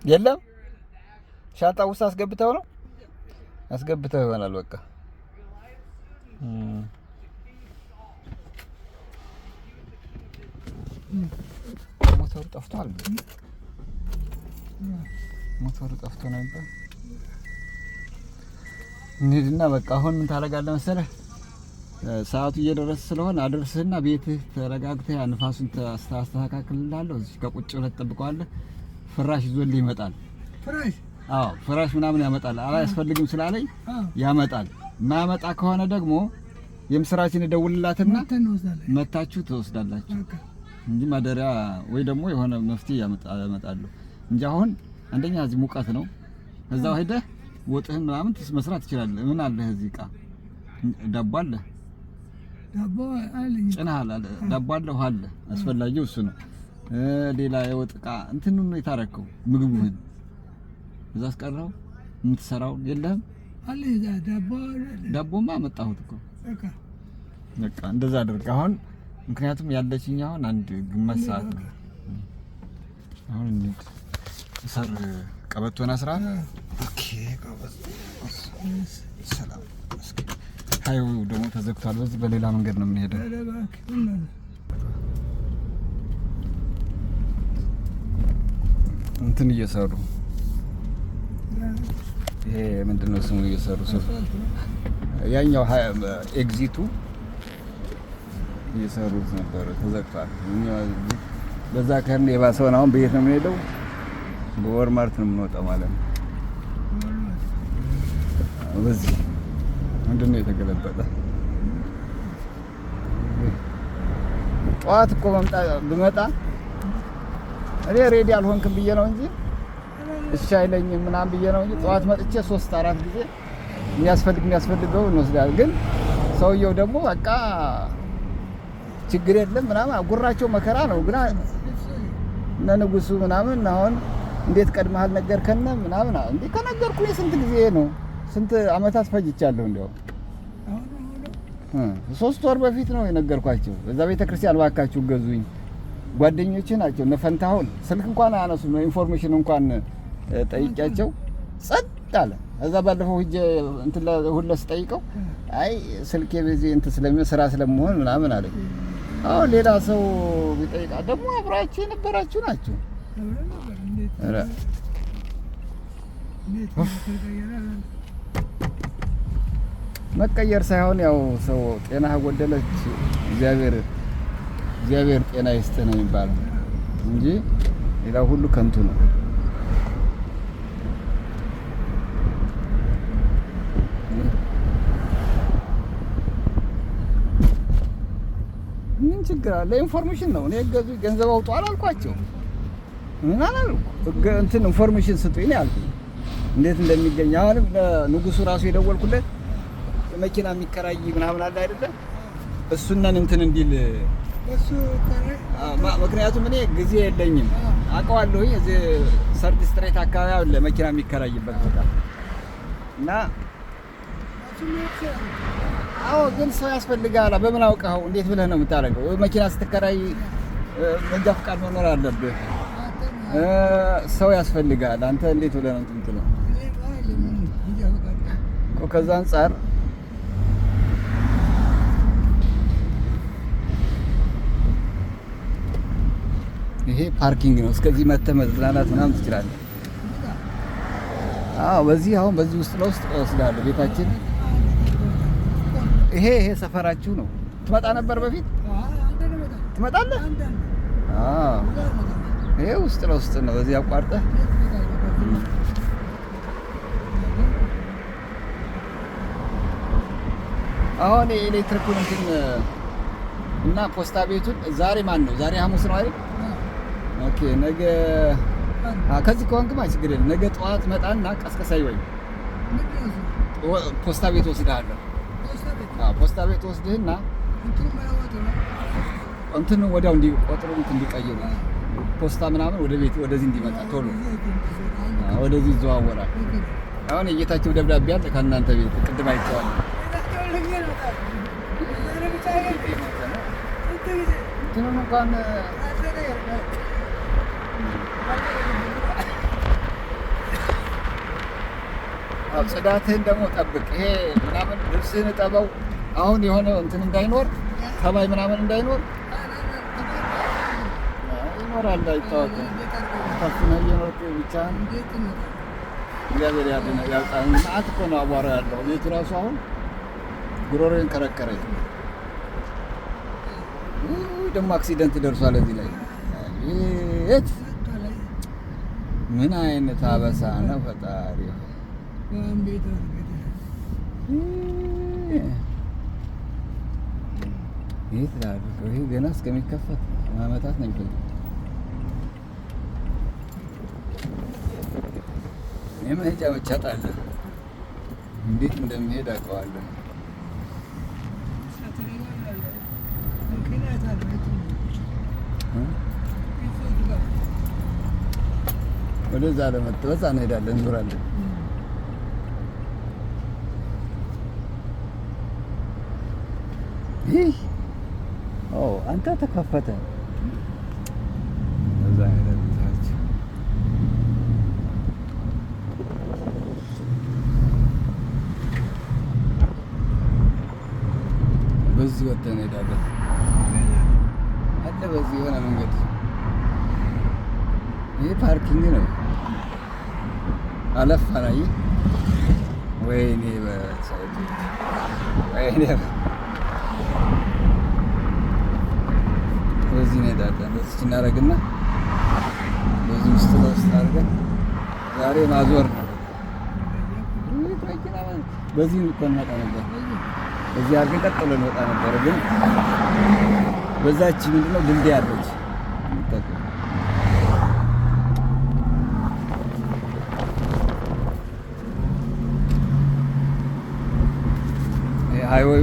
የለም ሻንጣ ውስጥ አስገብተው ነው አስገብተው ይሆናል በቃ ሞተሩ ጠፍቷል ሞተሩ ጠፍቶ ነበር እንሂድና በቃ አሁን ምን ታደርጋለህ መሰለህ ሰዓቱ እየደረሰ ስለሆነ አደርስህና ቤትህ ተረጋግተህ ንፋሱን ታስተካክልልሃለሁ እዚህ ከቁጭ ብለህ ትጠብቀዋለህ ፍራሽ ይዞልህ ይመጣል ፍራሽ አዎ ፍራሽ ምናምን ያመጣል አያስፈልግም ስላለኝ ያመጣል ማያመጣ ከሆነ ደግሞ የምስራችን ደውልላትና መታችሁ ትወስዳላችሁ እንጂ ማደሪያ ወይ ደግሞ የሆነ መፍትሄ ያመጣሉ እንጂ አሁን አንደኛ እዚህ ሙቀት ነው እዛው ሄደህ ወጥህን ምናምን መስራት ትችላለህ ምን አለ እዚህ ቃ ዳቦ አለ ዳቦ አለ ጭናሃል ዳቦ አለ ውሃ አለ አስፈላጊው እሱ ነው ሌላ የወጥ ቃ እንትን ነው የታረከው ምግቡን እዛ አስቀረው የምትሰራው የለህም አለ ዳቦማ መጣሁት እኮ በቃ እንደዛ አድርግ አሁን ምክንያቱም ያለችኝ አሁን አንድ ግማሽ ሰዓት ነው አሁን እንዴት ሰር ቀበቶና ስራ ኦኬ ቀበቶ ሰላም ሃይው ደግሞ ተዘግቷል በዚህ በሌላ መንገድ ነው የምንሄደው እንትን እየሰሩ ይሄ ምንድነው ስሙ እየሰሩ ያኛው ኤግዚቱ እየሰሩት ነበር ተዘግቷል በዛ ከነ የባሰውን አሁን በየት ነው የምንሄደው በወርማርት ነው የምንወጣው ማለት ነው በዚህ ምንድነው የተገለበጠ ጠዋት እኮ ብመጣ እኔ ሬዲ አልሆንክም ብዬ ነው እንጂ እሺ አይለኝም ምናምን ብዬ ነው እንጂ ጠዋት መጥቼ 3-4 ጊዜ የሚያስፈልገው እንወስዳለን ግን ሰውየው ደግሞ በቃ ችግር የለም ምናምን ጉራቸው መከራ ነው ግን እነ ንጉሱ ምናምን አሁን እንዴት ቀድመሃል ነገርከን ምናምን እንዴ ከነገርኩኝ ስንት ጊዜ ነው ስንት አመታት ፈጅቻለሁ እንደው 3 ወር በፊት ነው የነገርኳቸው በዛ ቤተክርስቲያን ባካችሁ ገዙኝ ጓደኞቼ ናቸው እነ ፈንታሁን ስልክ እንኳን አያነሱም ኢንፎርሜሽን እንኳን ጠይቂያቸው ጸጥ አለ እዛ ባለፈው ሂጄ እንትን ለሁለስ ጠይቀው አይ ስልኬ በዚህ እንትን ስለሚሆን ስራ ስለመሆን ምናምን አለኝ አሁን ሌላ ሰው ቢጠይቃ ደግሞ አብራችሁ የነበራችሁ ናቸው አረ መቀየር ሳይሆን ያው ሰው ጤና ጎደለች እግዚአብሔር ጤና ይስጥህ ነው የሚባለው እንጂ ሌላው ሁሉ ከንቱ ነው ምን ችግር አለ ኢንፎርሜሽን ነው እኔ ገንዘብ አውጡ አላልኳቸው ምን አላልኩ እንትን ኢንፎርሜሽን ስጡኝ ነው ያልኩት እንዴት እንደሚገኝ አሁንም ንጉሱ ራሱ የደወልኩለት መኪና የሚከራይ ምናምን አለ አይደለ እሱነን እንትን እንዲል እሱ ምክንያቱም እኔ ጊዜ የለኝም አውቀዋለሁ እዚህ ሰርድ ስትሬት አካባቢ አለ መኪና የሚከራይበት ቦታ እና አዎ ግን ሰው ያስፈልጋል በምን አውቀው እንዴት ብለህ ነው የምታደርገው መኪና ስትከራይ መንጃ ፈቃድ መኖር አለብህ ሰው ያስፈልጋል አንተ እንዴት ብለህ ነው የምትለው ከዛ አንፃር ይሄ ፓርኪንግ ነው እስከዚህ መተህ መዝናናት ምናምን ትችላለህ አዎ በዚህ አሁን በዚህ ውስጥ ለውስጥ ወስዳለሁ ቤታችን ይሄ ሰፈራችሁ ነው ትመጣ ነበር በፊት ትመጣለህ አዎ ይሄ ውስጥ ለውስጥ ነው በዚህ አቋርጠህ አሁን የኤሌክትሪኩን እንትን እና ፖስታ ቤቱን ዛሬ ማን ነው ዛሬ ሐሙስ ነው አይደል ኦኬ ነገ ከዚህ ከሆንክማ ችግር የለም ነገ ጠዋት መጣና ቀስቀሳይ ወይ ፖስታ ቤት ወስደሃለሁ ፖስታ ቤት ወስደህና እንትን ወዲያው እንዲቆጥሩ እንዲቀይሩ ፖስታ ምናምን ወደ ቤት ወደዚህ እንዲመጣ ቶሎ ወደዚህ ይዘዋወራል አሁን የጌታቸው ደብዳቤ አለ ከእናንተ ቤት ቅድም አይቼዋለሁ እንትኑን እንኳን ጽዳትህን ደግሞ ጠብቅ። ይሄ ምናምን ልብስህን እጠበው። አሁን የሆነ እንትን እንዳይኖር ተባይ ምናምን እንዳይኖር ይኖራል አይታወቅም። ታፍነህ እየኖርክ ብቻህን እግዚአብሔር ያውጣል። መዓት እኮ ነው አቧራ ያለው ቤቱ ራሱ። አሁን ጉሮሮዬን ከረከረኝ። ደግሞ አክሲደንት ደርሷል እዚህ ላይ። የት ምን አይነት አበሳ ነው ፈጣሪ! የት ላድርገው? ይሄ ገና እስከሚከፈት አመታት ነው የሚፈጅ። የመሄጃ ብቻ ጣለ። እንዴት እንደሚሄድ አውቀዋለሁ። ወደዛ ለመጥበስ እንሄዳለን፣ እንዞራለን። ይህ አንተ ተከፈተ። እዛ ሄደን በዚህ ወጥተን እንሄዳለን። አለ በዚህ የሆነ መንገድ። ይሄ ፓርኪንግ ነው። አለፋ ላይ ወይኔ በሳይቱ ወይኔ በዚህ እንሄዳለን። በዚህ እናደርግና በዚህ ውስጥ ለውስጥ አድርገን ዛሬ ማዞር ነው። በዚህ እኮ እንመጣ ነበር። በዚህ አድርገን ቀጥ ብለን እንወጣ ነበር። ግን በዛች ምንድነው ድልድይ አለች። ሃይዌይ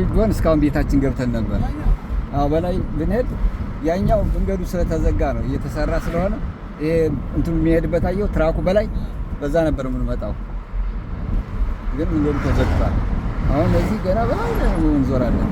ቢሆን እስካሁን ቤታችን ገብተን ነበር። በላይ ብንሄድ ያኛው መንገዱ ስለተዘጋ ነው እየተሰራ ስለሆነ ይሄ እንትኑ የሚሄድበት አየው ትራኩ በላይ በዛ ነበር የምንመጣው። ግን መንገዱ ተዘግቷል። አሁን እዚህ ገና በላይ እንዞራለን።